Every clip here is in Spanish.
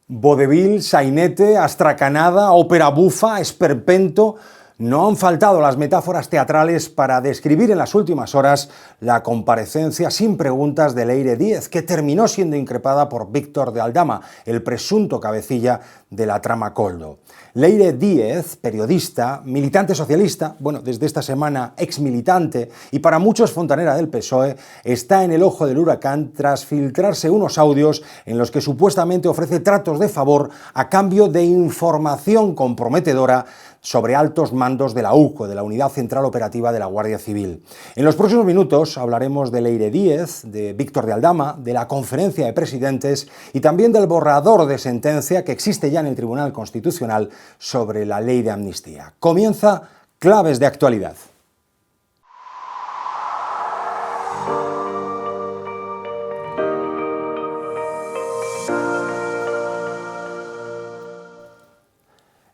Vodevil, sainete, astracanada, ópera bufa, esperpento. No han faltado las metáforas teatrales para describir en las últimas horas la comparecencia sin preguntas de Leire Díez, que terminó siendo increpada por Víctor de Aldama, el presunto cabecilla de la trama Koldo. Leire Díez, periodista, militante socialista, desde esta semana exmilitante y para muchos fontanera del PSOE, está en el ojo del huracán tras filtrarse unos audios en los que supuestamente ofrece tratos de favor a cambio de información comprometedora sobre altos mandos de la UCO, de la Unidad Central Operativa de la Guardia Civil. En los próximos minutos hablaremos de Leire Díez, de Víctor de Aldama, de la conferencia de presidentes y también del borrador de sentencia que existe ya en el Tribunal Constitucional sobre la ley de amnistía. Comienza Claves de Actualidad.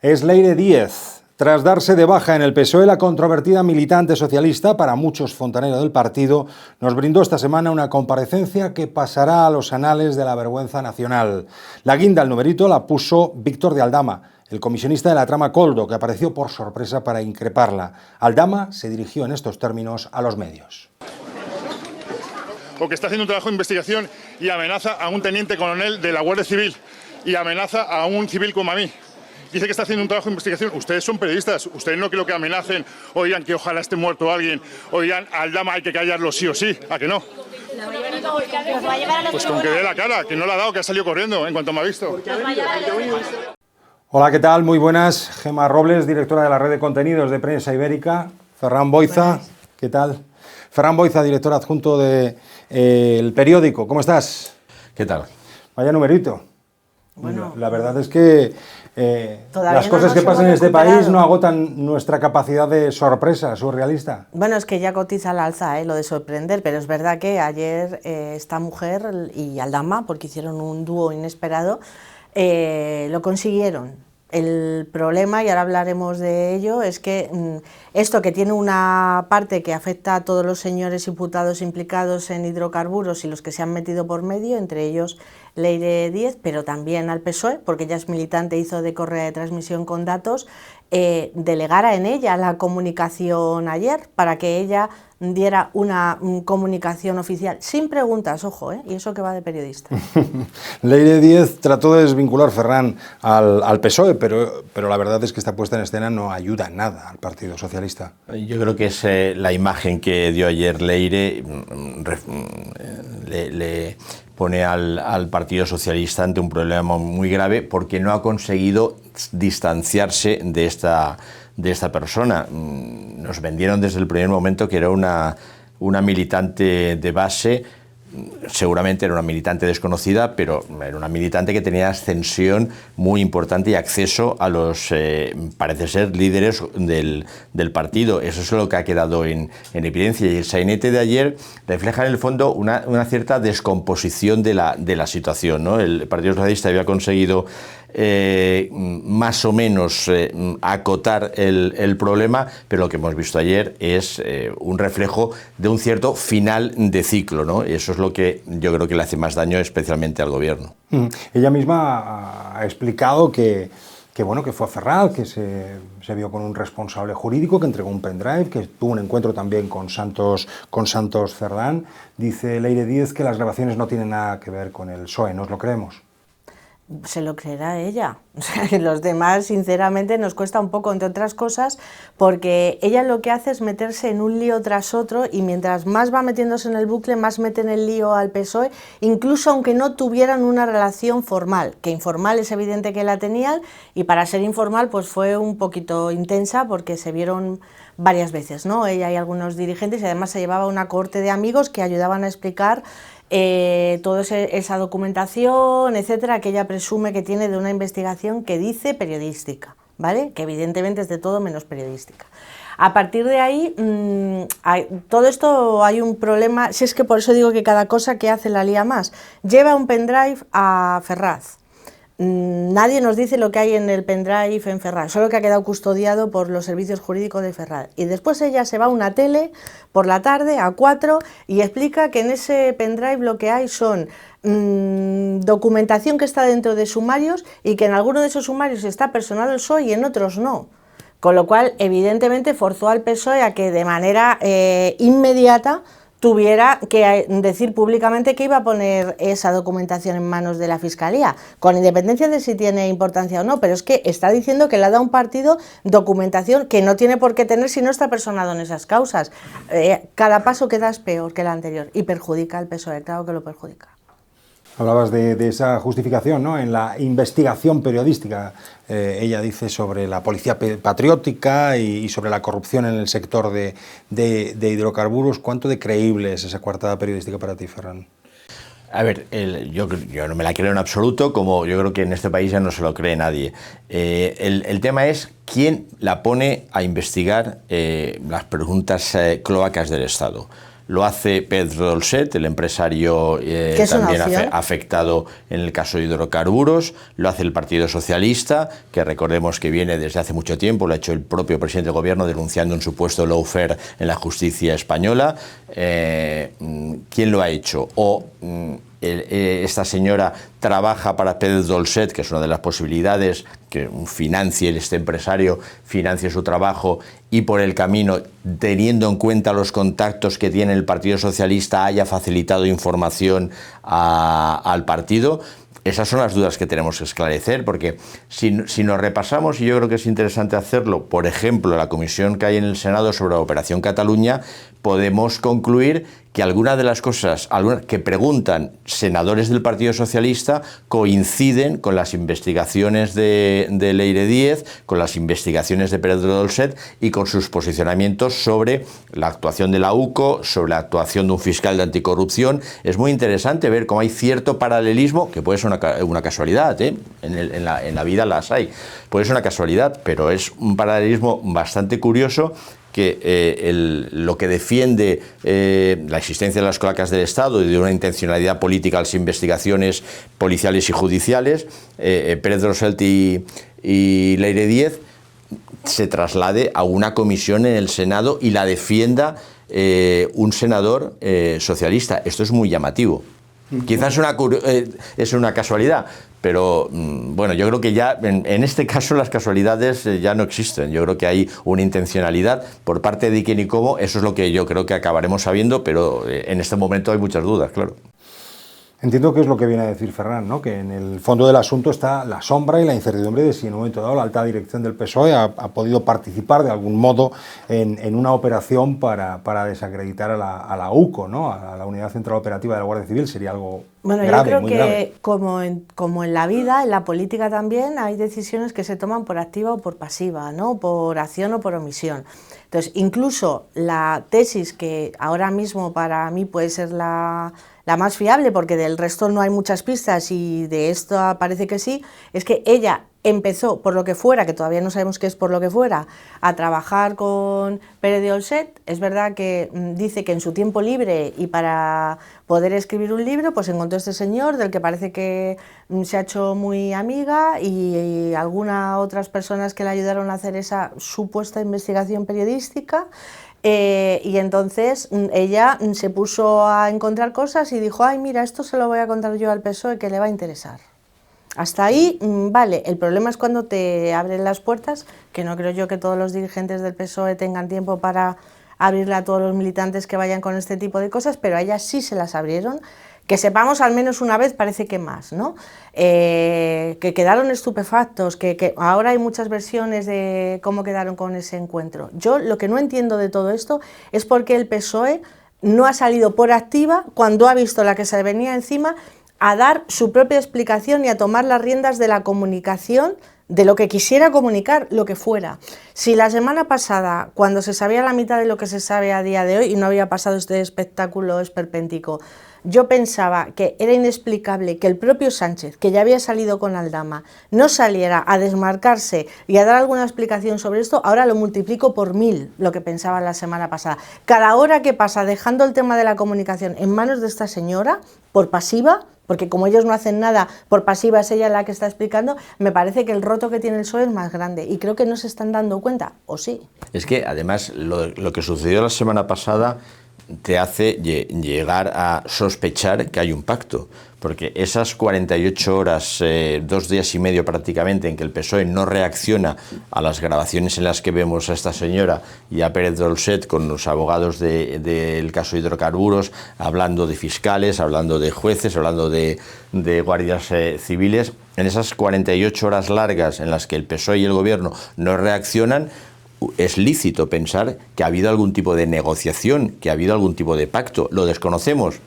Es Leire Díez. Tras darse de baja en el PSOE, la controvertida militante socialista, para muchos fontanero del partido, nos brindó esta semana una comparecencia que pasará a los anales de la vergüenza nacional. La guinda al numerito la puso Víctor de Aldama, el comisionista de la trama Koldo, que apareció por sorpresa para increparla. Aldama se dirigió en estos términos a los medios. Porque está haciendo un trabajo de investigación y amenaza a un teniente coronel de la Guardia Civil y amenaza a un civil como a mí. Dice que está haciendo un trabajo de investigación. Ustedes son periodistas. Ustedes no creo que amenacen o digan que ojalá esté muerto alguien o digan Aldama hay que callarlo sí o sí. ¿A que no? Pues con que dé la cara, que no la ha dado, que ha salido corriendo en cuanto me ha visto. Hola, ¿qué tal? Muy buenas. Gemma Robles, directora de la red de contenidos de Prensa Ibérica. Ferran Boiza, ¿qué tal? Ferran Boiza, director adjunto de El Periódico. ¿Cómo estás? ¿Qué tal? Vaya numerito. Bueno, la verdad es que las cosas que pasan en este país no agotan nuestra capacidad de sorpresa surrealista. Bueno, es que ya cotiza al alza lo de sorprender, pero es verdad que ayer esta mujer y Aldama, porque hicieron un dúo inesperado, lo consiguieron. El problema, y ahora hablaremos de ello, es que esto que tiene una parte que afecta a todos los señores imputados implicados en hidrocarburos y los que se han metido por medio, entre ellos Leire Díez, pero también al PSOE, porque ella es militante, hizo de correa de transmisión con datos, delegara en ella la comunicación ayer para que ella diera una comunicación oficial, sin preguntas, ojo, y eso que va de periodista. Leire Díez trató de desvincular, Ferran, al PSOE, pero la verdad es que esta puesta en escena no ayuda en nada al Partido Socialista. Yo creo que es la imagen que dio ayer Leire, le pone al Partido Socialista ante un problema muy grave porque no ha conseguido distanciarse de esta persona. Nos vendieron desde el primer momento que era una militante de base. Seguramente era una militante desconocida, pero era una militante que tenía ascensión muy importante y acceso a los, parece ser, líderes del partido. Eso es lo que ha quedado en evidencia. Y el sainete de ayer refleja en el fondo una cierta descomposición de la situación, ¿no? El Partido Socialista había conseguido más o menos acotar el problema, pero lo que hemos visto ayer es un reflejo de un cierto final de ciclo, ¿no? Y eso es lo que yo creo que le hace más daño especialmente al gobierno. Ella misma ha explicado que fue a Ferraz, que se vio con un responsable jurídico, que entregó un pendrive, que tuvo un encuentro también con Santos Cerdán. Dice Leire Díez que las grabaciones no tienen nada que ver con el PSOE, ¿nos lo creemos? Se lo creerá ella. O sea, los demás, sinceramente, nos cuesta un poco, entre otras cosas, porque ella lo que hace es meterse en un lío tras otro y mientras más va metiéndose en el bucle, más mete en el lío al PSOE, incluso aunque no tuvieran una relación formal, que informal es evidente que la tenían y para ser informal pues fue un poquito intensa porque se vieron varias veces, ¿no? Ella y algunos dirigentes y además se llevaba una cohorte de amigos que ayudaban a explicar toda esa documentación, etcétera, que ella presume que tiene de una investigación que dice periodística, ¿vale? Que evidentemente es de todo menos periodística. A partir de ahí, todo esto hay un problema, si es que por eso digo que cada cosa que hace la lía más. Lleva un pendrive a Ferraz. nadie nos dice lo que hay en el pendrive en Ferraz, solo que ha quedado custodiado por los servicios jurídicos de Ferraz. Y después ella se va a una tele por la tarde a 4 y explica que en ese pendrive lo que hay son documentación que está dentro de sumarios y que en alguno de esos sumarios está personado el PSOE y en otros no. Con lo cual, evidentemente, forzó al PSOE a que de manera inmediata tuviera que decir públicamente que iba a poner esa documentación en manos de la Fiscalía, con independencia de si tiene importancia o no, pero es que está diciendo que le ha dado a un partido documentación que no tiene por qué tener si no está personado en esas causas. Cada paso que da es peor que el anterior y perjudica al PSOE, claro que lo perjudica. Hablabas de esa justificación, ¿no? En la investigación periodística, ella dice sobre la policía patriótica y sobre la corrupción en el sector de hidrocarburos. ¿Cuánto de creíble es esa coartada periodística para ti, Ferran? A ver, yo no me la creo en absoluto, como yo creo que en este país ya no se lo cree nadie. El tema es quién la pone a investigar las preguntas cloacas del Estado. Lo hace Pedro Dolcet, el empresario también afectado en el caso de hidrocarburos. Lo hace el Partido Socialista, que recordemos que viene desde hace mucho tiempo, lo ha hecho el propio presidente del Gobierno denunciando un supuesto lawfare en la justicia española. ¿Quién lo ha hecho? O esta señora trabaja para Pedro Dolcet, que es una de las posibilidades, que este empresario financie su trabajo y por el camino, teniendo en cuenta los contactos que tiene el Partido Socialista, haya facilitado información al partido. Esas son las dudas que tenemos que esclarecer, porque si nos repasamos, y yo creo que es interesante hacerlo, por ejemplo, la comisión que hay en el Senado sobre la Operación Cataluña, podemos concluir que algunas de las cosas que preguntan senadores del Partido Socialista coinciden con las investigaciones de Leire Díez, con las investigaciones de Pedro Dolcet y con sus posicionamientos sobre la actuación de la UCO, sobre la actuación de un fiscal de anticorrupción. Es muy interesante ver cómo hay cierto paralelismo, que puede ser una casualidad, en la vida las hay, puede ser una casualidad, pero es un paralelismo bastante curioso, que lo que defiende la existencia de las cloacas del Estado y de una intencionalidad política a las investigaciones policiales y judiciales, Pérez Dolcet y Leire Díez, se traslade a una comisión en el Senado y la defienda un senador socialista. Esto es muy llamativo. Quizás es una casualidad, pero bueno, yo creo que ya en este caso las casualidades ya no existen. Yo creo que hay una intencionalidad por parte de quién y cómo. Eso es lo que yo creo que acabaremos sabiendo, pero en este momento hay muchas dudas, claro. Entiendo que es lo que viene a decir Ferran, ¿no? Que en el fondo del asunto está la sombra y la incertidumbre de si en un momento dado la alta dirección del PSOE ha podido participar de algún modo en una operación para desacreditar a la UCO, ¿no? A la Unidad Central Operativa de la Guardia Civil. Sería algo grave, yo creo muy que grave. Como en la vida, en la política también, hay decisiones que se toman por activa o por pasiva, ¿no? Por acción o por omisión. Entonces, incluso la tesis que ahora mismo para mí puede ser la más fiable, porque del resto no hay muchas pistas y de esto parece que sí, es que ella empezó, por lo que fuera, que todavía no sabemos qué es por lo que fuera, a trabajar con Pérez Dolcet. Es verdad que dice que en su tiempo libre y para poder escribir un libro, pues encontró a este señor del que parece que se ha hecho muy amiga y algunas otras personas que le ayudaron a hacer esa supuesta investigación periodística. Y entonces ella se puso a encontrar cosas y dijo, ay, mira, esto se lo voy a contar yo al PSOE que le va a interesar. Hasta ahí, vale. El problema es cuando te abren las puertas, que no creo yo que todos los dirigentes del PSOE tengan tiempo para abrirle a todos los militantes que vayan con este tipo de cosas, pero a ella sí se las abrieron. Que sepamos al menos una vez, parece que más, ¿no? Que quedaron estupefactos, que ahora hay muchas versiones de cómo quedaron con ese encuentro. Yo lo que no entiendo de todo esto es por qué el PSOE no ha salido por activa cuando ha visto la que se venía encima a dar su propia explicación y a tomar las riendas de la comunicación de lo que quisiera comunicar, lo que fuera. Si la semana pasada, cuando se sabía la mitad de lo que se sabe a día de hoy y no había pasado este espectáculo esperpéntico, yo pensaba que era inexplicable que el propio Sánchez, que ya había salido con Aldama, no saliera a desmarcarse y a dar alguna explicación sobre esto, ahora lo multiplico por 1000 lo que pensaba la semana pasada. Cada hora que pasa dejando el tema de la comunicación en manos de esta señora, por pasiva, porque como ellos no hacen nada, por pasiva es ella la que está explicando, me parece que el roto que tiene el PSOE es más grande y creo que no se están dando cuenta, ¿o sí? Es que además lo que sucedió la semana pasada te hace llegar a sospechar que hay un pacto, porque esas 48 horas, 2 días y medio prácticamente, en que el PSOE no reacciona a las grabaciones en las que vemos a esta señora y a Pérez Dolcet con los abogados del caso hidrocarburos, hablando de fiscales, hablando de jueces, hablando de guardias civiles, en esas 48 horas largas en las que el PSOE y el gobierno no reaccionan, es lícito pensar que ha habido algún tipo de negociación, que ha habido algún tipo de pacto. Lo desconocemos,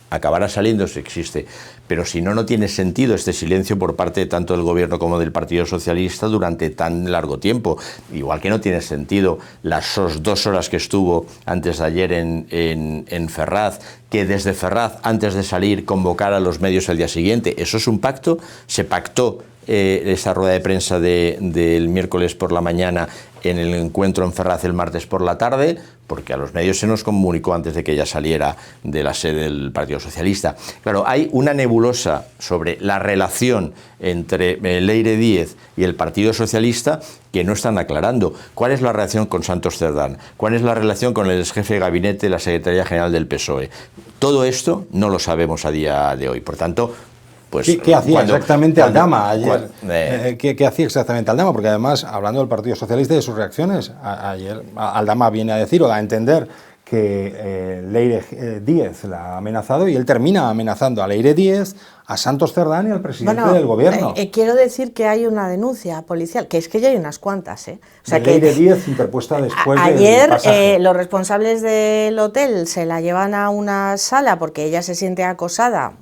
acabará saliendo si existe, pero si no, no tiene sentido este silencio por parte tanto del gobierno como del Partido Socialista durante tan largo tiempo. Igual que no tiene sentido las 2 horas que estuvo antes de ayer en Ferraz, que desde Ferraz, antes de salir, convocara a los medios al día siguiente. ¿Eso es un pacto? ¿Se pactó esa rueda de prensa del miércoles por la mañana en el encuentro en Ferraz el martes por la tarde? Porque a los medios se nos comunicó antes de que ella saliera de la sede del Partido Socialista. Claro, hay una nebulosa sobre la relación entre Leire Díez y el Partido Socialista que no están aclarando. ¿Cuál es la relación con Santos Cerdán? ¿Cuál es la relación con el exjefe de gabinete de la Secretaría General del PSOE? Todo esto no lo sabemos a día de hoy. Por tanto, pues, ¿Qué hacía exactamente Aldama ayer? ¿Qué hacía exactamente Aldama? Porque además, hablando del Partido Socialista y de sus reacciones, ayer Aldama viene a decir o da a entender que Leire Díez la ha amenazado y él termina amenazando a Leire Díez, a Santos Cerdán y al presidente del gobierno. Quiero decir que hay una denuncia policial, que es que ya hay unas cuantas. O sea, que Leire Díez interpuesta después ayer del los responsables del hotel se la llevan a una sala porque ella se siente acosada,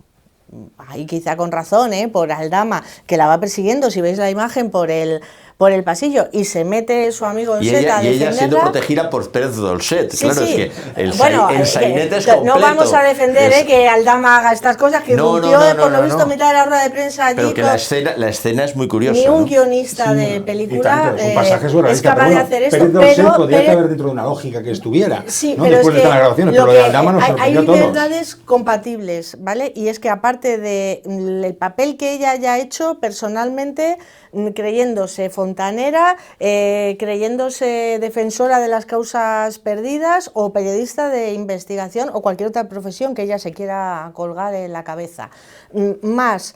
ahí quizá con razón, por Aldama, que la va persiguiendo, si veis la imagen, por el pasillo, y se mete su amigo Dolcet a defenderla. Y ella siendo protegida por Pérez Dolcet. Sí, claro, sí. Es que el sainete es completo. No vamos a defender que Aldama haga estas cosas, que rompió, por lo visto, mitad de la rueda de prensa allí. Pero que la escena es muy curiosa. Ni un guionista de película es capaz de hacer esto. Pérez Dolcet podría caber dentro de una lógica que estuviera. Sí, ¿no? pero después es que de estas grabaciones, pero lo de Aldama nos sorprendió a todos. Hay verdades compatibles, ¿vale? Y es que aparte del papel que ella haya hecho personalmente, creyéndose fontanera, creyéndose defensora de las causas perdidas o periodista de investigación o cualquier otra profesión que ella se quiera colgar en la cabeza. Más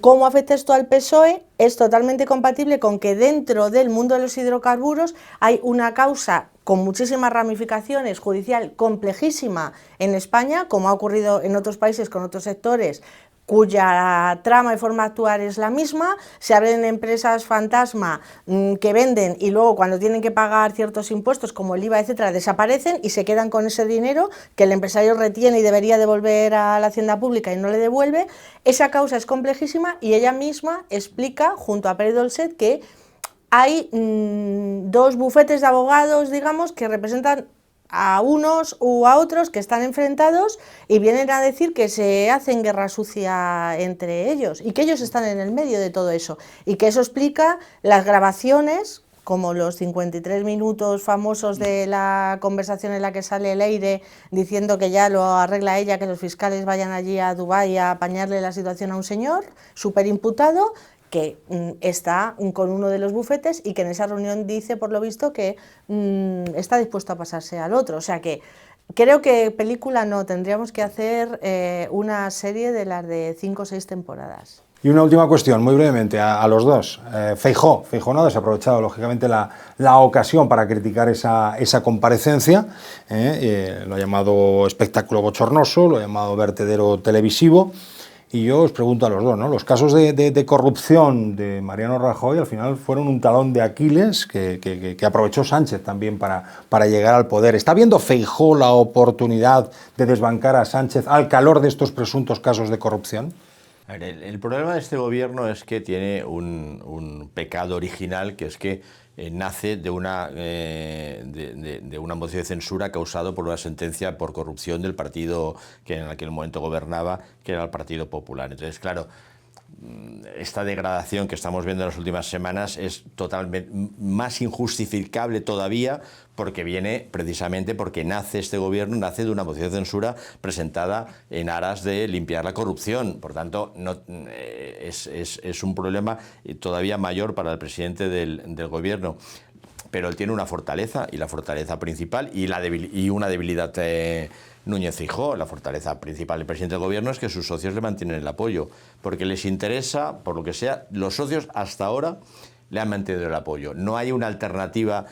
cómo afecta esto al PSOE es totalmente compatible con que dentro del mundo de los hidrocarburos hay una causa con muchísimas ramificaciones, judicial complejísima en España, como ha ocurrido en otros países con otros sectores, cuya trama y forma de actuar es la misma. Se abren empresas fantasma que venden y luego cuando tienen que pagar ciertos impuestos como el IVA, etcétera, desaparecen y se quedan con ese dinero que el empresario retiene y debería devolver a la hacienda pública y no le devuelve. Esa causa es complejísima y ella misma explica, junto a Pérez Dolcet, que hay 2 bufetes de abogados, digamos, que representan a unos u a otros que están enfrentados y vienen a decir que se hacen guerra sucia entre ellos y que ellos están en el medio de todo eso y que eso explica las grabaciones, como los 53 minutos famosos de la conversación en la que sale Leire diciendo que ya lo arregla ella, que los fiscales vayan allí a Dubái a apañarle la situación a un señor superimputado que está con uno de los bufetes y que en esa reunión dice, por lo visto, que está dispuesto a pasarse al otro. O sea que creo que película no, tendríamos que hacer una serie de las de 5 o 6 temporadas. Y una última cuestión, muy brevemente, a los dos. Feijóo no ha desaprovechado, lógicamente, la ocasión para criticar esa comparecencia. Lo ha llamado espectáculo bochornoso, lo ha llamado vertedero televisivo. Y yo os pregunto a los dos, ¿no? Los casos de corrupción de Mariano Rajoy al final fueron un talón de Aquiles que aprovechó Sánchez también para llegar al poder. ¿Está viendo Feijóo la oportunidad de desbancar a Sánchez al calor de estos presuntos casos de corrupción? A ver, el problema de este gobierno es que tiene un pecado original, que es que nace de una moción de censura causado por una sentencia por corrupción del partido que en aquel momento gobernaba, que era el Partido Popular. Entonces, claro, esta degradación que estamos viendo en las últimas semanas es totalmente más injustificable todavía, porque viene precisamente porque este gobierno nace de una moción de censura presentada en aras de limpiar la corrupción. Por tanto, es un problema todavía mayor para el presidente del gobierno. Pero él tiene una fortaleza, y la fortaleza principal y una debilidad Núñez Feijóo. La fortaleza principal del presidente del gobierno es que sus socios le mantienen el apoyo, porque les interesa, por lo que sea, los socios hasta ahora le han mantenido el apoyo. No hay una alternativa,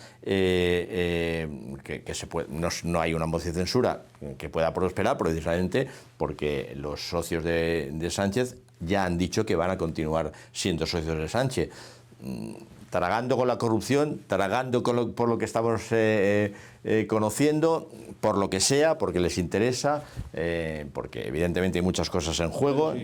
no hay una moción de censura que pueda prosperar, precisamente porque los socios de Sánchez ya han dicho que van a continuar siendo socios de Sánchez. Tragando con la corrupción, tragando por lo que estamos conociendo, por lo que sea, porque les interesa, porque evidentemente hay muchas cosas en juego,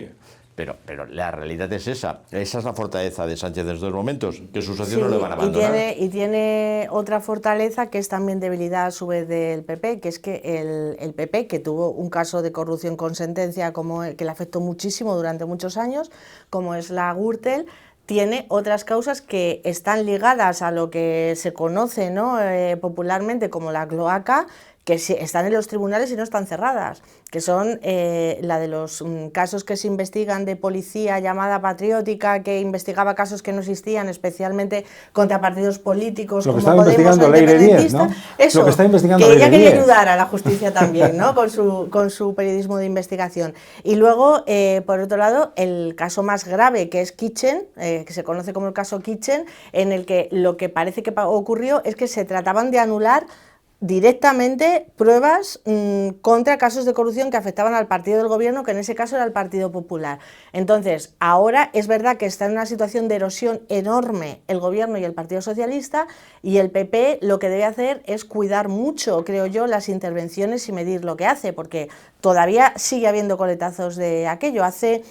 pero la realidad es esa. Esa es la fortaleza de Sánchez en estos momentos, que sus socios no le van a abandonar. Y tiene otra fortaleza que es también debilidad a su vez del PP, que es que el PP, que tuvo un caso de corrupción con sentencia que le afectó muchísimo durante muchos años, como es la Gürtel, tiene otras causas que están ligadas a lo que se conoce, ¿no? Popularmente como la cloaca, que están en los tribunales y no están cerradas, que son la de los casos que se investigan de policía llamada patriótica, que investigaba casos que no existían, especialmente contra partidos políticos, lo que como está Podemos o Independentistas, ¿no? Eso, lo que está investigando que Leire ella quería Díez. ayudar a la justicia también, ¿no? con su periodismo de investigación. Y luego, por otro lado, el caso más grave, que es Kitchen, que se conoce como el caso Kitchen, en el que lo que parece que ocurrió es que se trataban de anular directamente pruebas contra casos de corrupción que afectaban al partido del gobierno, que en ese caso era el Partido Popular. Entonces, ahora es verdad que está en una situación de erosión enorme el gobierno y el Partido Socialista, y el PP lo que debe hacer es cuidar mucho, creo yo, las intervenciones y medir lo que hace, porque todavía sigue habiendo coletazos de aquello. Hace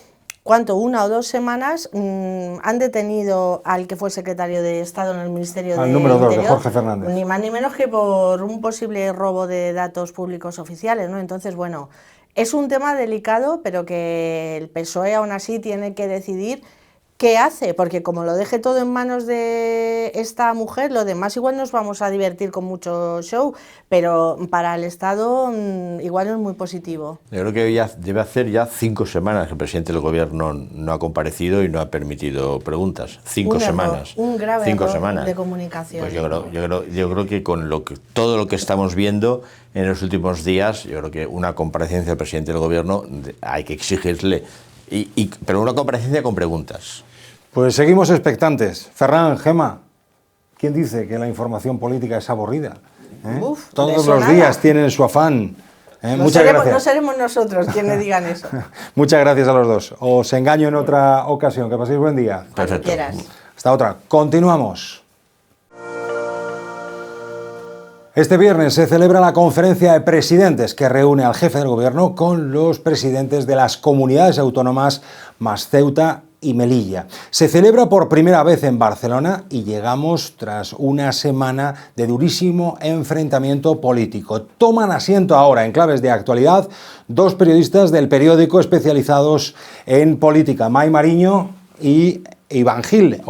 una o 2 semanas han detenido al que fue secretario de Estado en el Ministerio de Interior, número 2, de Jorge Fernández, Fernández. Ni más ni menos que por un posible robo de datos públicos oficiales, ¿no? Entonces, bueno, es un tema delicado, pero que el PSOE aún así tiene que decidir qué hace, porque como lo deje todo en manos de esta mujer, lo demás igual nos vamos a divertir con mucho show, pero para el Estado igual no es muy positivo. Yo creo que debe hacer ya 5 semanas que el presidente del gobierno no ha comparecido y no ha permitido preguntas. 5 semanas. Un grave 5 error semanas de comunicación. Pues yo creo que con todo lo que estamos viendo en los últimos días, yo creo que una comparecencia del presidente del gobierno hay que exigirle, pero una comparecencia con preguntas. Pues seguimos expectantes. Ferran, Gemma, ¿quién dice que la información política es aburrida? Todos los días tienen su afán. Muchas gracias. No seremos nosotros quienes digan eso. Muchas gracias a los dos. Os engaño en otra ocasión. Que paséis buen día. Cuando quieras. Hasta otra. Continuamos. Este viernes se celebra la conferencia de presidentes que reúne al jefe del gobierno con los presidentes de las comunidades autónomas más Ceuta y Melilla. Se celebra por primera vez en Barcelona y llegamos tras una semana de durísimo enfrentamiento político. Toman asiento ahora en claves de actualidad 2 periodistas del periódico especializados en política, Mai Mariño y Iván Gil.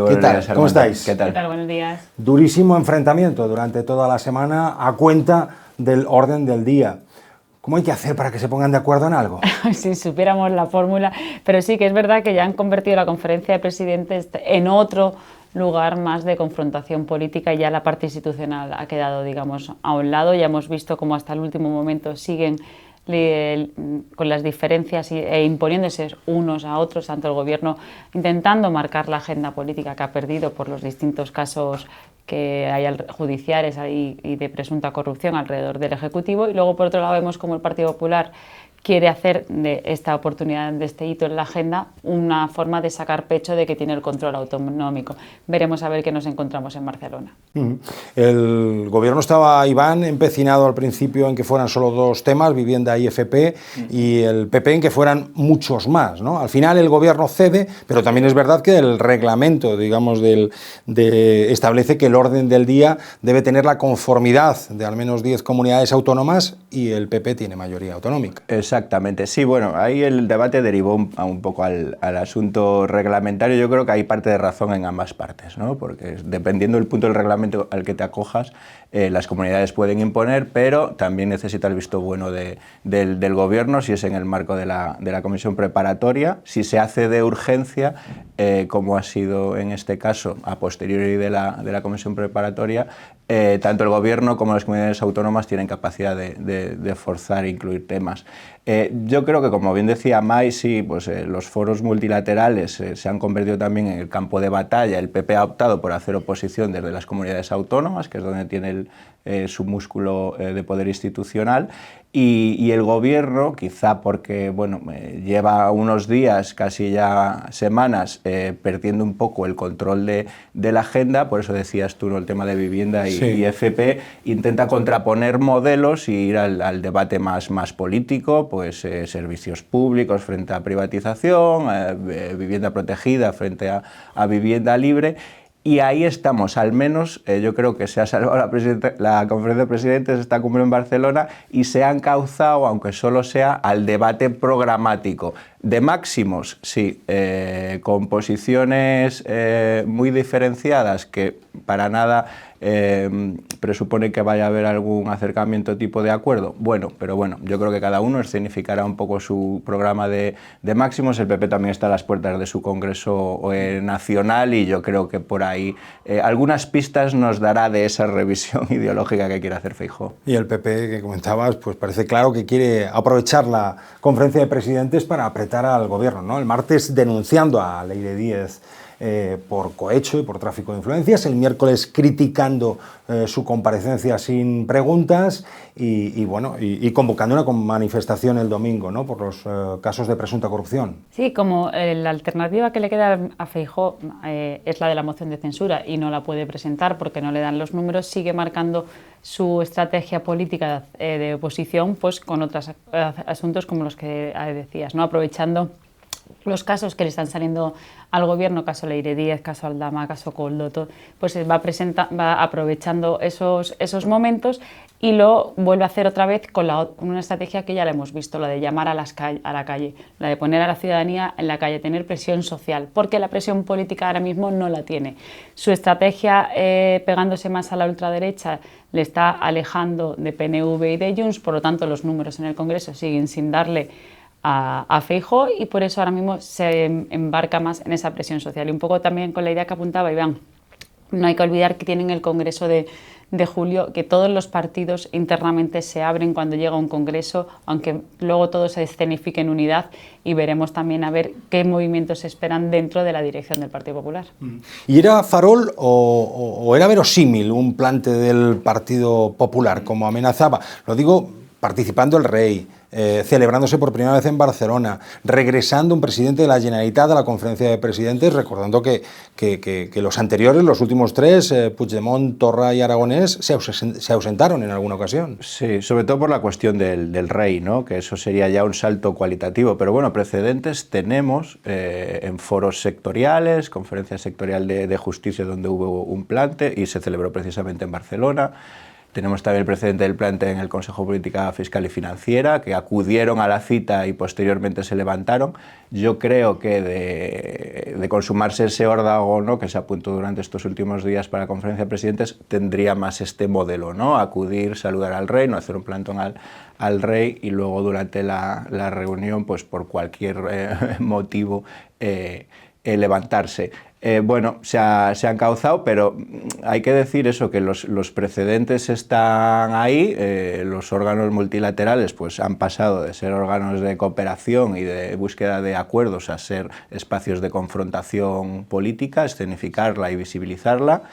¿Qué tal? ¿Cómo estáis? ¿Qué tal? Buenos días. Durísimo enfrentamiento durante toda la semana a cuenta del orden del día. ¿Cómo hay que hacer para que se pongan de acuerdo en algo? Si supiéramos la fórmula, pero sí que es verdad que ya han convertido la conferencia de presidentes en otro lugar más de confrontación política y ya la parte institucional ha quedado, digamos, a un lado. Ya hemos visto cómo hasta el último momento siguen con las diferencias e imponiéndose unos a otros, tanto el gobierno intentando marcar la agenda política que ha perdido por los distintos casos que hay judiciales y de presunta corrupción alrededor del Ejecutivo, y luego por otro lado vemos como el Partido Popular quiere hacer de esta oportunidad, de este hito en la agenda, una forma de sacar pecho de que tiene el control autonómico. Veremos a ver qué nos encontramos en Barcelona. El gobierno estaba, Iván, empecinado al principio en que fueran solo 2 temas, vivienda y FP, y el PP en que fueran muchos más, ¿no? Al final el gobierno cede, pero también es verdad que el reglamento, digamos, establece que el orden del día debe tener la conformidad de al menos 10 comunidades autónomas y el PP tiene mayoría autonómica. Exactamente, sí, bueno, ahí el debate derivó un poco al asunto reglamentario. Yo creo que hay parte de razón en ambas partes, ¿no? Porque dependiendo del punto del reglamento al que te acojas, las comunidades pueden imponer, pero también necesita el visto bueno del gobierno, si es en el marco de la comisión preparatoria, si se hace de urgencia, como ha sido en este caso, a posteriori de la comisión preparatoria, tanto el gobierno como las comunidades autónomas tienen capacidad de forzar e incluir temas. Yo creo que, como bien decía Mai, sí, pues, los foros multilaterales se han convertido también en el campo de batalla. El PP ha optado por hacer oposición desde las comunidades autónomas, que es donde tiene su músculo de poder institucional, y el gobierno, quizá porque bueno, lleva unos días, casi ya semanas, perdiendo un poco el control de la agenda, por eso decías tú, ¿no?, el tema de vivienda y FP, intenta contraponer modelos y ir al debate más político, pues servicios públicos frente a privatización, vivienda protegida frente a vivienda libre. Y ahí estamos, al menos yo creo que se ha salvado la conferencia de presidentes, esta cumbre en Barcelona, y se ha encauzado, aunque solo sea, al debate programático. De máximos, sí, con posiciones muy diferenciadas, que para nada presupone que vaya a haber algún acercamiento tipo de acuerdo. Bueno, pero bueno, yo creo que cada uno escenificará un poco su programa de máximos. El PP también está a las puertas de su Congreso nacional y yo creo que por ahí algunas pistas nos dará de esa revisión ideológica que quiere hacer Feijóo. Y el PP, que comentabas, pues parece claro que quiere aprovechar la conferencia de presidentes para apretar al gobierno, ¿no? El martes denunciando a Leire Díez por cohecho y por tráfico de influencias, el miércoles criticando su comparecencia sin preguntas y convocando una manifestación el domingo, ¿no?, por los casos de presunta corrupción. Sí, como la alternativa que le queda a Feijóo es la de la moción de censura y no la puede presentar porque no le dan los números, sigue marcando su estrategia política de oposición pues con otros asuntos como los que decías, ¿no?, aprovechando los casos que le están saliendo al gobierno, caso Leire Díez, caso Aldama, caso Koldo, pues va aprovechando esos momentos y lo vuelve a hacer otra vez con una estrategia que ya la hemos visto, la de llamar a la calle, la de poner a la ciudadanía en la calle, tener presión social, porque la presión política ahora mismo no la tiene. Su estrategia, pegándose más a la ultraderecha, le está alejando de PNV y de Junts, por lo tanto los números en el Congreso siguen sin darle a Feijóo y por eso ahora mismo se embarca más en esa presión social. Y un poco también con la idea que apuntaba Iván, no hay que olvidar que tienen el Congreso de julio, que todos los partidos internamente se abren cuando llega un Congreso, aunque luego todo se escenifique en unidad, y veremos también a ver qué movimientos se esperan dentro de la dirección del Partido Popular. ¿Y era farol o era verosímil un plante del Partido Popular, como amenazaba? Lo digo participando el rey, celebrándose por primera vez en Barcelona, regresando un presidente de la Generalitat a la conferencia de presidentes, recordando que los anteriores, los últimos tres, Puigdemont, Torra y Aragonés, se ausentaron en alguna ocasión. Sí, sobre todo por la cuestión del rey, ¿no?, que eso sería ya un salto cualitativo, pero bueno, precedentes tenemos en foros sectoriales, conferencia sectorial de justicia donde hubo un plante y se celebró precisamente en Barcelona. Tenemos también el precedente del plante en el Consejo de Política Fiscal y Financiera, que acudieron a la cita y posteriormente se levantaron. Yo creo que de consumarse ese órdago, ¿no?, que se apuntó durante estos últimos días para la conferencia de presidentes, tendría más este modelo, ¿no?, acudir, saludar al rey, no hacer un plantón al rey y luego durante la reunión, pues por cualquier motivo, levantarse. Bueno, se ha encauzado, pero hay que decir eso, que los precedentes están ahí, los órganos multilaterales pues han pasado de ser órganos de cooperación y de búsqueda de acuerdos a ser espacios de confrontación política, escenificarla y visibilizarla.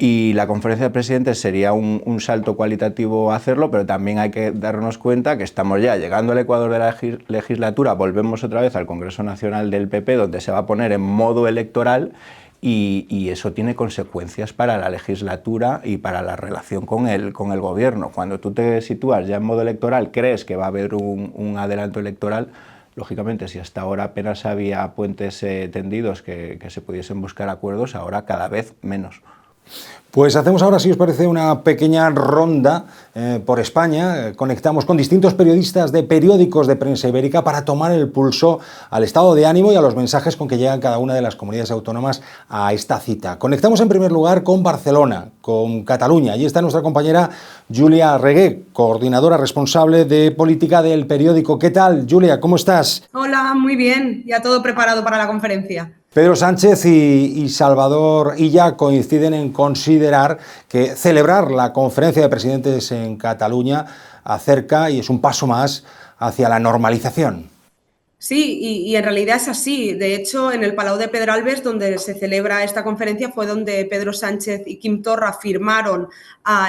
Y la conferencia de presidentes sería un salto cualitativo hacerlo, pero también hay que darnos cuenta que estamos ya llegando al Ecuador de la legislatura, volvemos otra vez al Congreso Nacional del PP, donde se va a poner en modo electoral y eso tiene consecuencias para la legislatura y para la relación con el gobierno. Cuando tú te sitúas ya en modo electoral, crees que va a haber un adelanto electoral, lógicamente, si hasta ahora apenas había puentes tendidos que se pudiesen buscar acuerdos, ahora cada vez menos. Pues hacemos ahora, si os parece, una pequeña ronda por España. Conectamos con distintos periodistas de periódicos de prensa ibérica para tomar el pulso al estado de ánimo y a los mensajes con que llegan cada una de las comunidades autónomas a esta cita. Conectamos en primer lugar con Barcelona, con Cataluña. Allí está nuestra compañera Julia Regué, coordinadora responsable de política del periódico. ¿Qué tal, Julia? ¿Cómo estás? Hola, muy bien. Ya todo preparado para la conferencia. Pedro Sánchez y Salvador Illa coinciden en considerar que celebrar la conferencia de presidentes en Cataluña acerca y es un paso más hacia la normalización. Sí, y en realidad es así. De hecho, en el Palau de Pedralbes, donde se celebra esta conferencia, fue donde Pedro Sánchez y Quim Torra firmaron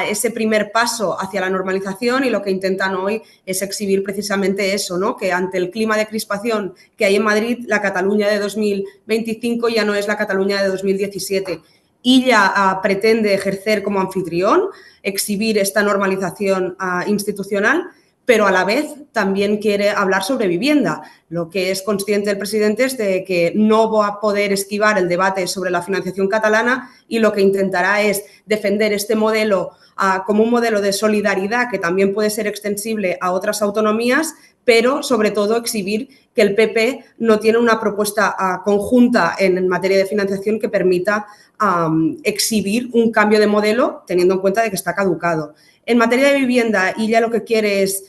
ese primer paso hacia la normalización, y lo que intentan hoy es exhibir precisamente eso, ¿no? Que ante el clima de crispación que hay en Madrid, la Cataluña de 2025 ya no es la Cataluña de 2017. Illa pretende ejercer como anfitrión, exhibir esta normalización institucional, pero a la vez también quiere hablar sobre vivienda. Lo que es consciente el presidente es de que no va a poder esquivar el debate sobre la financiación catalana, y lo que intentará es defender este modelo como un modelo de solidaridad que también puede ser extensible a otras autonomías, pero sobre todo exhibir que el PP no tiene una propuesta conjunta en materia de financiación que permita exhibir un cambio de modelo, teniendo en cuenta de que está caducado. En materia de vivienda, Illa lo que quiere es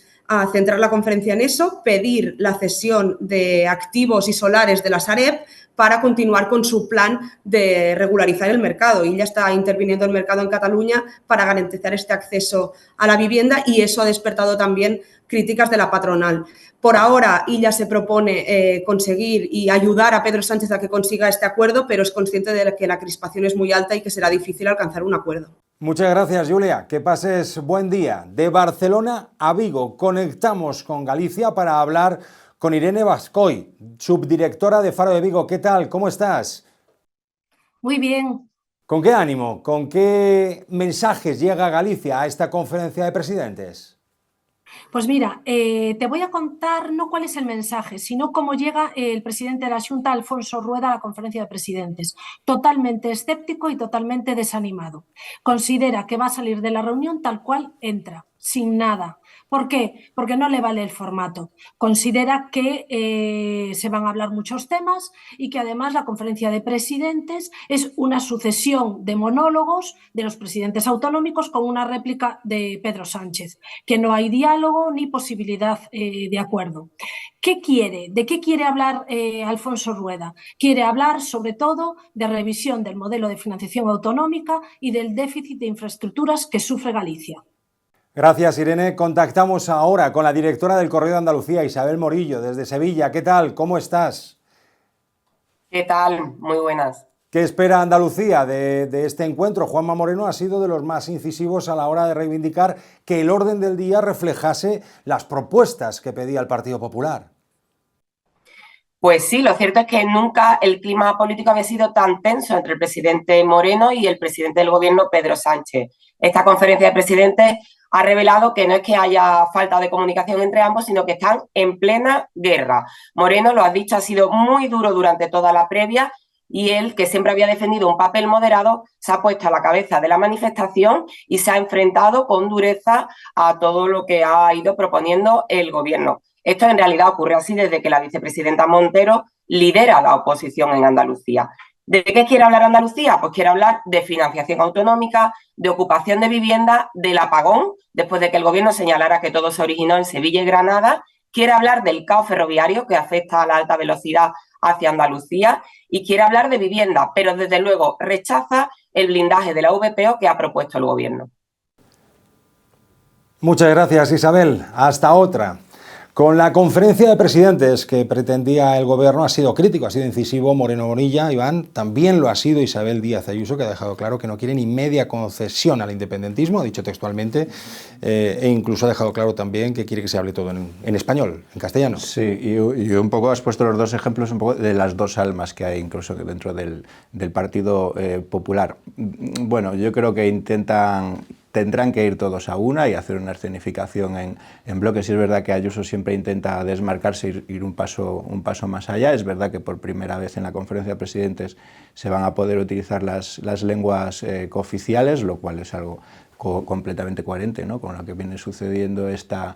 centrar la conferencia en eso, pedir la cesión de activos y solares de la Sareb para continuar con su plan de regularizar el mercado. Illa está interviniendo el mercado en Cataluña para garantizar este acceso a la vivienda, y eso ha despertado también críticas de la patronal. Por ahora, Illa se propone conseguir y ayudar a Pedro Sánchez a que consiga este acuerdo, pero es consciente de que la crispación es muy alta y que será difícil alcanzar un acuerdo. Muchas gracias, Julia. Que pases buen día. De Barcelona a Vigo conectamos con Galicia para hablar con Irene Bascoy, subdirectora de Faro de Vigo. ¿Qué tal? ¿Cómo estás? Muy bien. ¿Con qué ánimo, con qué mensajes llega Galicia a esta conferencia de presidentes? Pues mira, te voy a contar no cuál es el mensaje, sino cómo llega el presidente de la Xunta, Alfonso Rueda, a la conferencia de presidentes. Totalmente escéptico y totalmente desanimado. Considera que va a salir de la reunión tal cual entra, sin nada. ¿Por qué? Porque no le vale el formato. Considera que se van a hablar muchos temas y que además la conferencia de presidentes es una sucesión de monólogos de los presidentes autonómicos con una réplica de Pedro Sánchez, que no hay diálogo ni posibilidad de acuerdo. ¿Qué quiere? ¿De qué quiere hablar Alfonso Rueda? Quiere hablar sobre todo de revisión del modelo de financiación autonómica y del déficit de infraestructuras que sufre Galicia. Gracias, Irene. Contactamos ahora con la directora del Correo de Andalucía, Isabel Morillo, desde Sevilla. ¿Qué tal? ¿Cómo estás? ¿Qué tal? Muy buenas. ¿Qué espera Andalucía de este encuentro? Juanma Moreno ha sido de los más incisivos a la hora de reivindicar que el orden del día reflejase las propuestas que pedía el Partido Popular. Pues sí, lo cierto es que nunca el clima político había sido tan tenso entre el presidente Moreno y el presidente del gobierno, Pedro Sánchez. Esta conferencia de presidentes ha revelado que no es que haya falta de comunicación entre ambos, sino que están en plena guerra. Moreno, lo has dicho, ha sido muy duro durante toda la previa, y él, que siempre había defendido un papel moderado, se ha puesto a la cabeza de la manifestación y se ha enfrentado con dureza a todo lo que ha ido proponiendo el gobierno. Esto en realidad ocurre así desde que la vicepresidenta Montero lidera la oposición en Andalucía. ¿De qué quiere hablar Andalucía? Pues quiere hablar de financiación autonómica, de ocupación de vivienda, del apagón, después de que el gobierno señalara que todo se originó en Sevilla y Granada. Quiere hablar del caos ferroviario que afecta a la alta velocidad hacia Andalucía, y quiere hablar de vivienda, pero desde luego rechaza el blindaje de la VPO que ha propuesto el gobierno. Muchas gracias, Isabel. Hasta otra. Con la conferencia de presidentes que pretendía el gobierno ha sido crítico, ha sido incisivo Moreno Bonilla, Iván, también lo ha sido Isabel Díaz Ayuso, que ha dejado claro que no quiere ni media concesión al independentismo, ha dicho textualmente, e incluso ha dejado claro también que quiere que se hable todo en español, en castellano. Sí, y un poco has puesto los dos ejemplos un poco de las dos almas que hay incluso dentro del Partido Popular. Bueno, yo creo que intentan tendrán que ir todos a una y hacer una escenificación en bloque. Sí es verdad que Ayuso siempre intenta desmarcarse, ir un paso más allá. Es verdad que por primera vez en la conferencia de presidentes se van a poder utilizar las lenguas cooficiales, lo cual es algo completamente coherente, ¿no?, con lo que viene sucediendo esta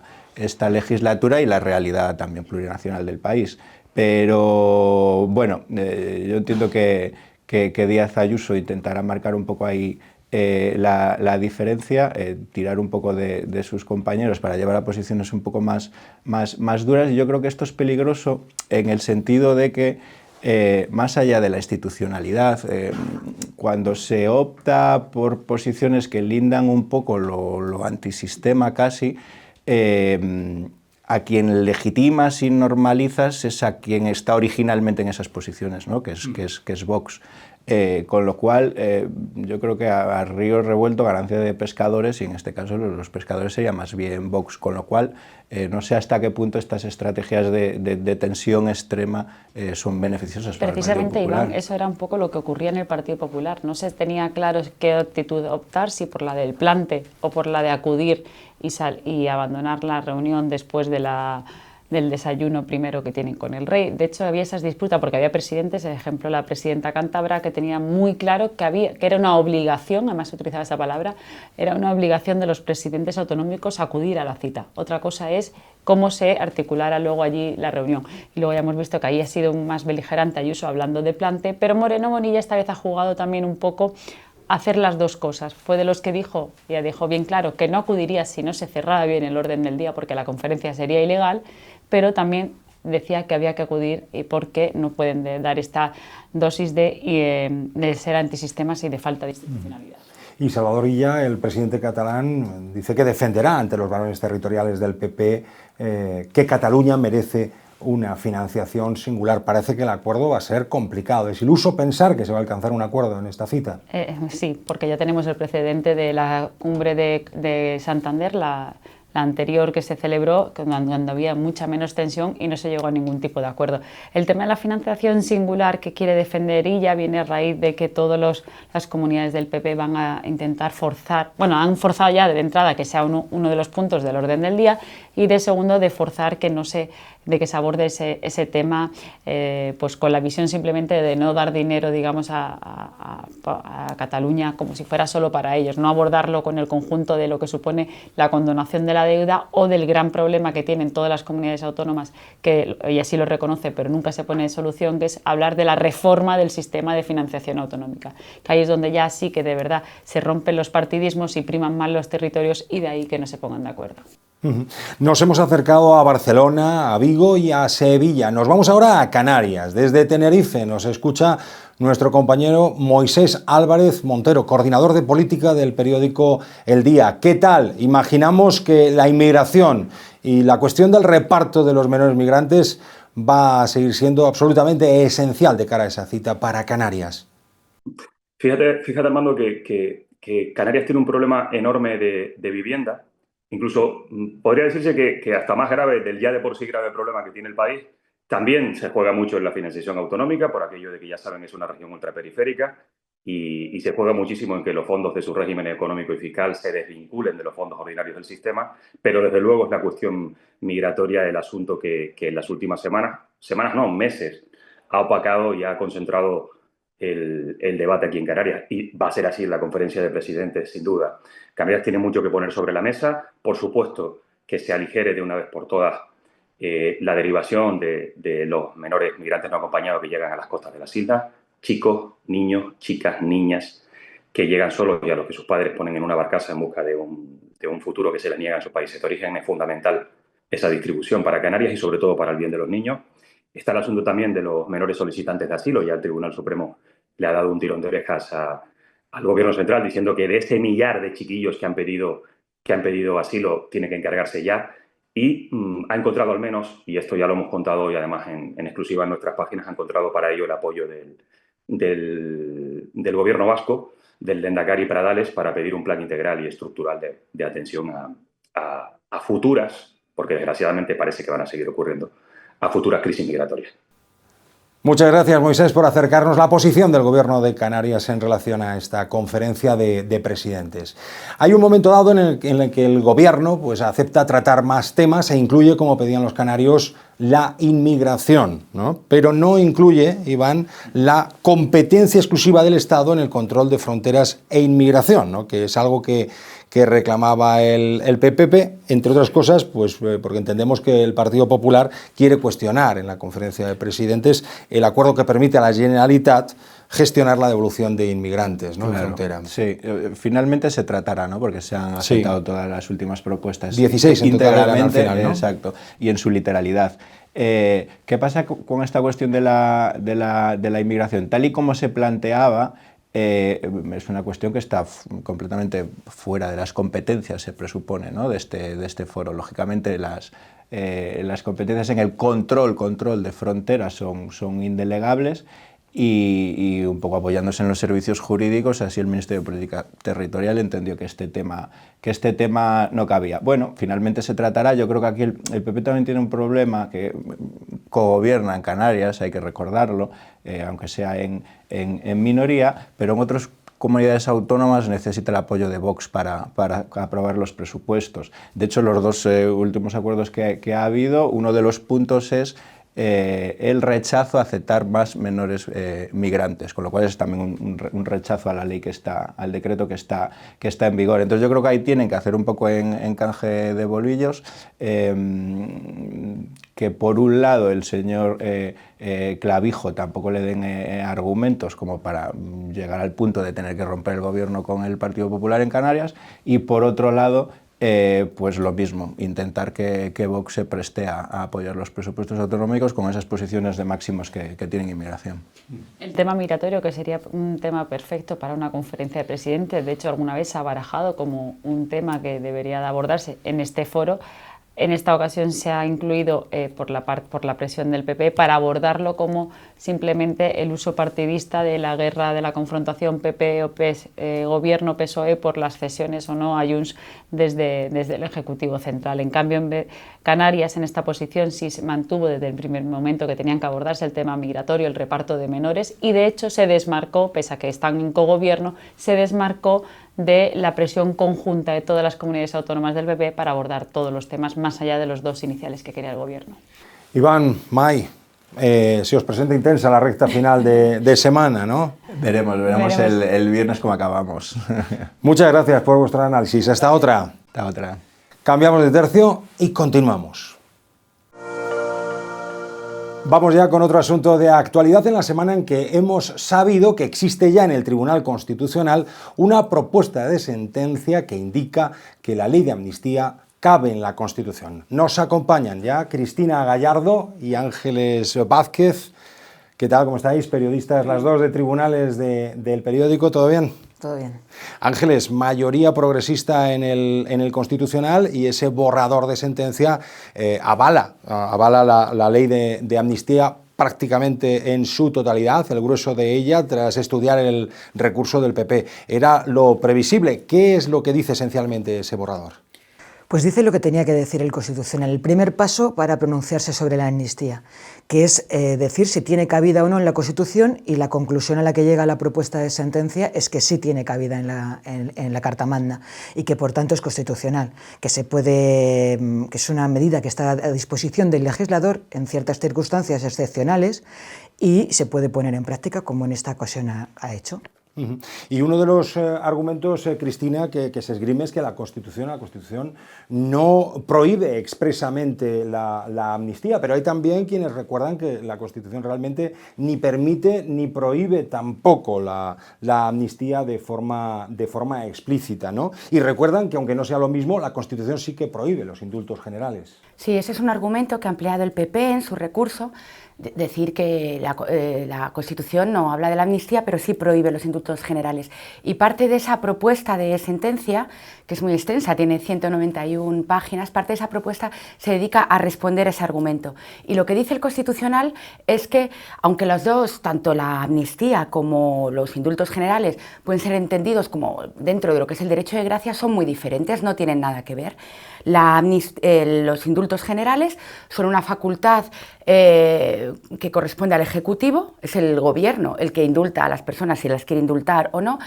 legislatura y la realidad también plurinacional del país. Pero bueno, yo entiendo que Díaz Ayuso intentará marcar un poco ahí la diferencia, tirar un poco de sus compañeros para llevar a posiciones un poco más duras, y yo creo que esto es peligroso en el sentido de que más allá de la institucionalidad, cuando se opta por posiciones que lindan un poco lo antisistema casi, a quien legitimas y normalizas es a quien está originalmente en esas posiciones, ¿no?, que es Vox. Con lo cual, yo creo que a río revuelto ganancia de pescadores, y en este caso los pescadores sería más bien Vox, con lo cual no sé hasta qué punto estas estrategias de tensión extrema son beneficiosas para el Partido Popular. Precisamente, Iván, eso era un poco lo que ocurría en el Partido Popular. No se tenía claro qué actitud optar, si por la del plante o por la de acudir y abandonar la reunión después de del desayuno primero que tienen con el rey. De hecho, había esas disputas porque había presidentes, por ejemplo, la presidenta cántabra, que tenía muy claro que era una obligación, además utilizaba esa palabra, era una obligación de los presidentes autonómicos acudir a la cita. Otra cosa es cómo se articulara luego allí la reunión. Y luego ya hemos visto que ahí ha sido más beligerante Ayuso hablando de plante, pero Moreno Bonilla esta vez ha jugado también un poco hacer las dos cosas. Fue de los que dijo, ya dejó bien claro, que no acudiría si no se cerraba bien el orden del día porque la conferencia sería ilegal, pero también decía que había que acudir porque no pueden dar esta dosis de ser antisistemas y de falta de institucionalidad. Y Salvador Illa, el presidente catalán, dice que defenderá ante los valores territoriales del PP que Cataluña merece una financiación singular. Parece que el acuerdo va a ser complicado. ¿Es iluso pensar que se va a alcanzar un acuerdo en esta cita? Sí, porque ya tenemos el precedente de la cumbre de Santander, la anterior que se celebró, cuando había mucha menos tensión y no se llegó a ningún tipo de acuerdo. El tema de la financiación singular que quiere defender Illa viene a raíz de que todas las comunidades del PP van a intentar forzar, bueno, han forzado ya de entrada que sea uno de los puntos del orden del día, y de segundo de forzar de que se aborde ese tema pues con la visión simplemente de no dar dinero, digamos, a Cataluña como si fuera solo para ellos, no abordarlo con el conjunto de lo que supone la condonación de la deuda o del gran problema que tienen todas las comunidades autónomas, que y así lo reconoce, pero nunca se pone solución, que es hablar de la reforma del sistema de financiación autonómica, que ahí es donde ya sí que de verdad se rompen los partidismos y priman más los territorios, y de ahí que no se pongan de acuerdo. Nos hemos acercado a Barcelona, a Vigo y a Sevilla. Nos vamos ahora a Canarias. Desde Tenerife nos escucha nuestro compañero Moisés Álvarez Montero, coordinador de política del periódico El Día. ¿Qué tal? Imaginamos que la inmigración y la cuestión del reparto de los menores migrantes va a seguir siendo absolutamente esencial de cara a esa cita para Canarias. Fíjate Armando, que Canarias tiene un problema enorme de vivienda. Incluso podría decirse que hasta más grave del ya de por sí grave problema que tiene el país. También se juega mucho en la financiación autonómica, por aquello de que ya saben es una región ultraperiférica, y se juega muchísimo en que los fondos de su régimen económico y fiscal se desvinculen de los fondos ordinarios del sistema, pero desde luego es la cuestión migratoria el asunto que en las últimas meses, ha opacado y ha concentrado el debate aquí en Canarias, y va a ser así en la conferencia de presidentes, sin duda. Canarias tiene mucho que poner sobre la mesa. Por supuesto, que se aligere de una vez por todas la derivación de los menores migrantes no acompañados que llegan a las costas de las islas, chicos, niños, chicas, niñas, que llegan solos y a los que sus padres ponen en una barcaza en busca de un futuro que se les niega en sus países de origen. Es fundamental esa distribución para Canarias y sobre todo para el bien de los niños. Está el asunto también de los menores solicitantes de asilo. Ya el Tribunal Supremo le ha dado un tirón de orejas al Gobierno central diciendo que de ese millar de chiquillos que han pedido asilo tiene que encargarse ya, y ha encontrado al menos, y esto ya lo hemos contado hoy además en exclusiva en nuestras páginas, ha encontrado para ello el apoyo del Gobierno vasco, del Lehendakari Pradales, para pedir un plan integral y estructural de atención a futuras, porque desgraciadamente parece que van a seguir ocurriendo, a futuras crisis migratorias. Muchas gracias, Moisés, por acercarnos la posición del Gobierno de Canarias en relación a esta conferencia de presidentes. Hay un momento dado en el que el Gobierno pues, acepta tratar más temas e incluye, como pedían los canarios, la inmigración, ¿no? Pero no incluye, Iván, la competencia exclusiva del Estado en el control de fronteras e inmigración, ¿no? Que es algo que reclamaba el PPP, entre otras cosas, pues porque entendemos que el Partido Popular quiere cuestionar en la conferencia de presidentes el acuerdo que permite a la Generalitat gestionar la devolución de inmigrantes, ¿no? Claro, en frontera. Sí, finalmente se tratará, ¿no? Porque se han aceptado todas las últimas propuestas. 16 en total eran al final, ¿no? Exacto, y en su literalidad. ¿Qué pasa con esta cuestión de la inmigración? Tal y como se planteaba, es una cuestión que está completamente fuera de las competencias, se presupone, ¿no? de este foro. Lógicamente, las competencias en el control de fronteras son indelegables, y un poco apoyándose en los servicios jurídicos, así el Ministerio de Política Territorial entendió que este tema no cabía. Bueno, finalmente se tratará. Yo creo que aquí el PP también tiene un problema, que cogobierna en Canarias, hay que recordarlo, aunque sea en minoría, pero en otras comunidades autónomas necesita el apoyo de Vox para aprobar los presupuestos. De hecho, los dos últimos acuerdos que ha habido, uno de los puntos es el rechazo a aceptar más menores migrantes, con lo cual es también un rechazo a la ley al decreto que está en vigor. Entonces yo creo que ahí tienen que hacer un poco en canje de bolillos, que por un lado el señor Clavijo tampoco le den argumentos como para llegar al punto de tener que romper el gobierno con el Partido Popular en Canarias, y por otro lado pues lo mismo, intentar que Vox se preste a apoyar los presupuestos autonómicos con esas posiciones de máximos que tienen inmigración. El tema migratorio, que sería un tema perfecto para una conferencia de presidentes, de hecho alguna vez se ha barajado como un tema que debería de abordarse en este foro. En esta ocasión se ha incluido por la presión del PP para abordarlo como simplemente el uso partidista de la guerra, de la confrontación PP o gobierno PSOE por las cesiones o no a Junts desde el Ejecutivo Central. En cambio, Canarias en esta posición sí se mantuvo desde el primer momento que tenían que abordarse el tema migratorio, el reparto de menores, y de hecho se desmarcó, pese a que están en cogobierno, se desmarcó de la presión conjunta de todas las comunidades autónomas del PP para abordar todos los temas más allá de los dos iniciales que quería el Gobierno. Iván, May, se os presenta intensa la recta final de semana, ¿no? Veremos el viernes cómo acabamos. Muchas gracias por vuestro análisis. Hasta otra. Hasta otra. Cambiamos de tercio y continuamos. Vamos ya con otro asunto de actualidad en la semana en que hemos sabido que existe ya en el Tribunal Constitucional una propuesta de sentencia que indica que la ley de amnistía cabe en la Constitución. Nos acompañan ya Cristina Gallardo y Ángeles Vázquez. ¿Qué tal? ¿Cómo estáis? Periodistas las dos de tribunales del periódico. ¿Todo bien? Todo bien. Ángeles, mayoría progresista en el Constitucional, y ese borrador de sentencia avala la ley de amnistía prácticamente en su totalidad, el grueso de ella, tras estudiar el recurso del PP. Era lo previsible. ¿Qué es lo que dice esencialmente ese borrador? Pues dice lo que tenía que decir el Constitucional, el primer paso para pronunciarse sobre la amnistía, que es decir si tiene cabida o no en la Constitución, y la conclusión a la que llega la propuesta de sentencia es que sí tiene cabida en la Carta Magna, y que por tanto es constitucional, que es una medida que está a disposición del legislador en ciertas circunstancias excepcionales y se puede poner en práctica, como en esta ocasión ha hecho. Y uno de los argumentos, Cristina, que se esgrime es que la Constitución no prohíbe expresamente la amnistía, pero hay también quienes recuerdan que la Constitución realmente ni permite ni prohíbe tampoco la amnistía de forma explícita, ¿no? Y recuerdan que, aunque no sea lo mismo, la Constitución sí que prohíbe los indultos generales. Sí, ese es un argumento que ha empleado el PP en su recurso, decir que la Constitución no habla de la amnistía, pero sí prohíbe los indultos generales. Y parte de esa propuesta de sentencia, que es muy extensa, tiene 191 páginas, parte de esa propuesta se dedica a responder ese argumento. Y lo que dice el Constitucional es que, aunque los dos, tanto la amnistía como los indultos generales, pueden ser entendidos como dentro de lo que es el derecho de gracia, son muy diferentes, no tienen nada que ver. Los indultos generales son una facultad que corresponde al Ejecutivo, es el Gobierno el que indulta a las personas si las quiere indultar o no,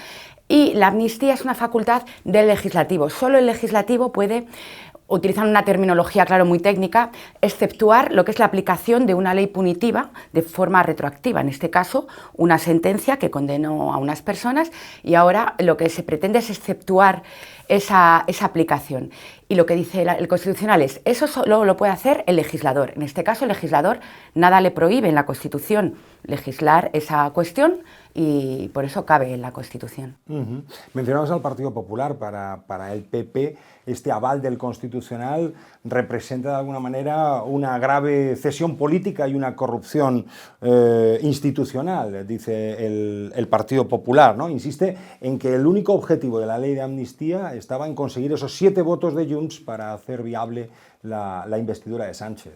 y la amnistía es una facultad del Legislativo. Solo el Legislativo puede, utilizando una terminología, claro, muy técnica, exceptuar lo que es la aplicación de una ley punitiva de forma retroactiva, en este caso una sentencia que condenó a unas personas, y ahora lo que se pretende es exceptuar esa aplicación. Y lo que dice el Constitucional es, eso solo lo puede hacer el legislador. En este caso, el legislador nada le prohíbe en la Constitución legislar esa cuestión, y por eso cabe en la Constitución. Mencionamos al Partido Popular. Para el PP, este aval del Constitucional representa de alguna manera una grave cesión política y una corrupción institucional, dice el Partido Popular, ¿no? Insiste en que el único objetivo de la ley de amnistía estaba en conseguir esos 7 votos de Junts para hacer viable la investidura de Sánchez.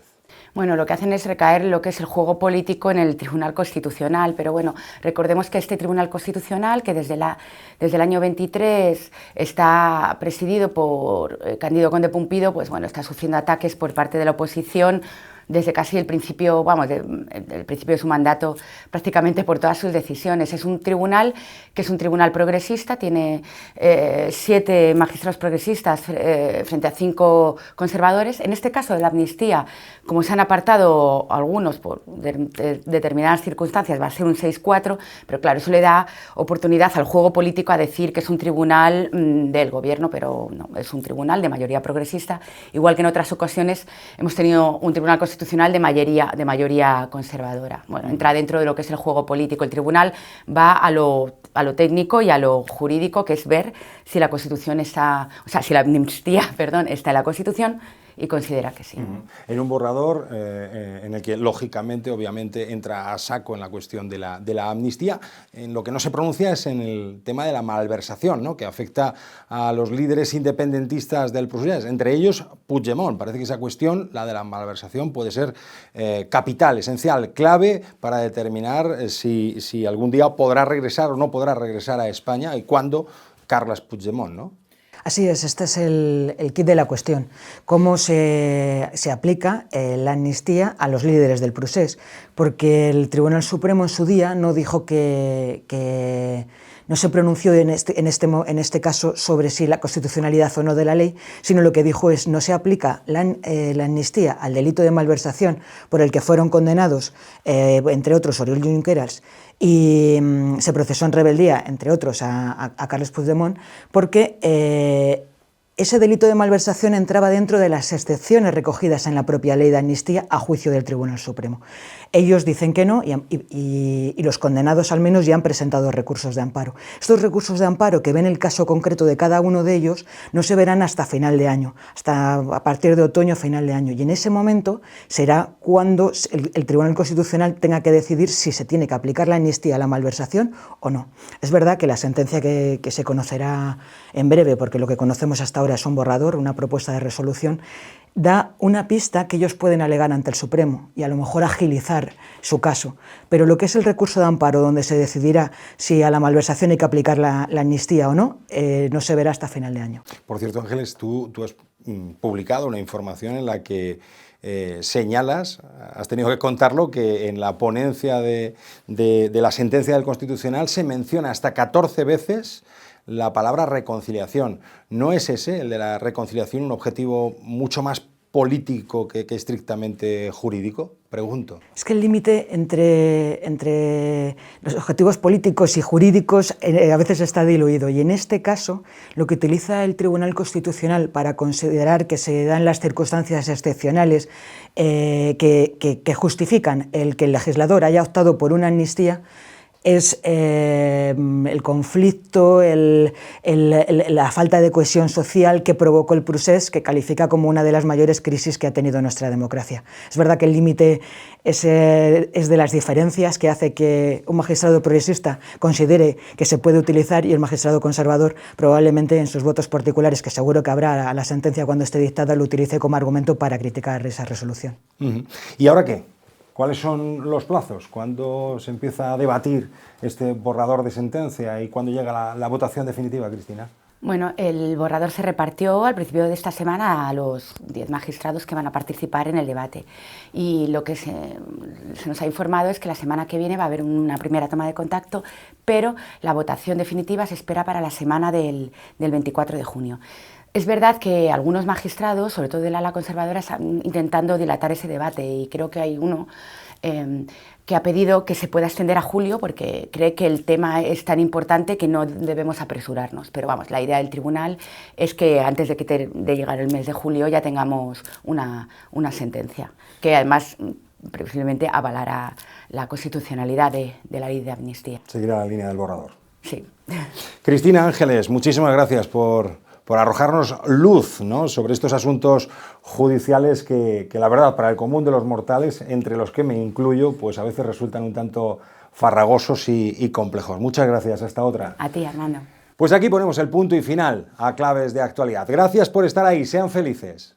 Bueno, lo que hacen es recaer lo que es el juego político en el Tribunal Constitucional, pero bueno, recordemos que este Tribunal Constitucional, que desde el año 23 está presidido por Cándido Conde Pumpido, pues bueno, está sufriendo ataques por parte de la oposición desde casi el principio, el principio de su mandato, prácticamente por todas sus decisiones. Es un tribunal que es un tribunal progresista, tiene 7 magistrados progresistas frente a 5 conservadores. En este caso de la amnistía, como se han apartado algunos por determinadas circunstancias, va a ser un 6-4, pero claro, eso le da oportunidad al juego político a decir que es un tribunal del gobierno, pero no, es un tribunal de mayoría progresista, igual que en otras ocasiones hemos tenido un tribunal constitucional de mayoría conservadora. Bueno, entra dentro de lo que es el juego político. El tribunal va a lo técnico y a lo jurídico, que es ver si la Constitución está, si la amnistía, está en la Constitución, y considera que sí. En un borrador en el que, lógicamente, obviamente, entra a saco en la cuestión de la amnistía. En lo que no se pronuncia es en el tema de la malversación, ¿no?, que afecta a los líderes independentistas del Procés, entre ellos Puigdemont. Parece que esa cuestión, la de la malversación, puede ser capital, esencial, clave para determinar si algún día podrá regresar o no podrá regresar a España, y cuándo Carles Puigdemont, ¿no? Así es, este es el kit de la cuestión. Cómo se aplica la amnistía a los líderes del procés, porque el Tribunal Supremo en su día no dijo que no se pronunció en este caso sobre si la constitucionalidad o no de la ley, sino lo que dijo es: no se aplica la amnistía al delito de malversación por el que fueron condenados, entre otros, Oriol Junqueras, y se procesó en rebeldía, entre otros, a Carles Puigdemont, porque ese delito de malversación entraba dentro de las excepciones recogidas en la propia ley de amnistía a juicio del Tribunal Supremo. Ellos dicen que no, y los condenados al menos ya han presentado recursos de amparo. Estos recursos de amparo, que ven el caso concreto de cada uno de ellos, no se verán hasta final de año, hasta a partir de otoño, final de año, y en ese momento será cuando el Tribunal Constitucional tenga que decidir si se tiene que aplicar la amnistía a la malversación o no. Es verdad que la sentencia que se conocerá en breve, porque lo que conocemos hasta ahora es un borrador, una propuesta de resolución, da una pista que ellos pueden alegar ante el Supremo y a lo mejor agilizar su caso. Pero lo que es el recurso de amparo, donde se decidirá si a la malversación hay que aplicar la amnistía o no, no se verá hasta final de año. Por cierto, Ángeles, tú has publicado una información en la que señalas, has tenido que contarlo, que en la ponencia de la sentencia del Constitucional se menciona hasta 14 veces la palabra reconciliación. ¿No es ese, el de la reconciliación, un objetivo mucho más político que estrictamente jurídico? Pregunto. Es que el límite entre los objetivos políticos y jurídicos a veces está diluido, y en este caso lo que utiliza el Tribunal Constitucional para considerar que se dan las circunstancias excepcionales que justifican el que el legislador haya optado por una amnistía es el conflicto, la falta de cohesión social que provocó el procés, que califica como una de las mayores crisis que ha tenido nuestra democracia. Es verdad que el límite es de las diferencias que hace que un magistrado progresista considere que se puede utilizar, y el magistrado conservador probablemente en sus votos particulares, que seguro que habrá a la sentencia cuando esté dictada, lo utilice como argumento para criticar esa resolución. ¿Y ahora qué? ¿Cuáles son los plazos? ¿Cuándo se empieza a debatir este borrador de sentencia y cuándo llega la votación definitiva, Cristina? Bueno, el borrador se repartió al principio de esta semana a los 10 magistrados que van a participar en el debate. Y lo que se nos ha informado es que la semana que viene va a haber una primera toma de contacto, pero la votación definitiva se espera para la semana del 24 de junio. Es verdad que algunos magistrados, sobre todo del ala conservadora, están intentando dilatar ese debate, y creo que hay uno que ha pedido que se pueda extender a julio porque cree que el tema es tan importante que no debemos apresurarnos. Pero vamos, la idea del tribunal es que antes de llegar el mes de julio ya tengamos una sentencia, que además previsiblemente avalará la constitucionalidad de la ley de amnistía. Seguirá la línea del borrador. Sí. Cristina Ángeles, muchísimas gracias por arrojarnos luz, ¿no?, sobre estos asuntos judiciales que la verdad, para el común de los mortales, entre los que me incluyo, pues a veces resultan un tanto farragosos y complejos. Muchas gracias, hasta otra. A ti, Armando. Pues aquí ponemos el punto y final a Claves de Actualidad. Gracias por estar ahí, sean felices.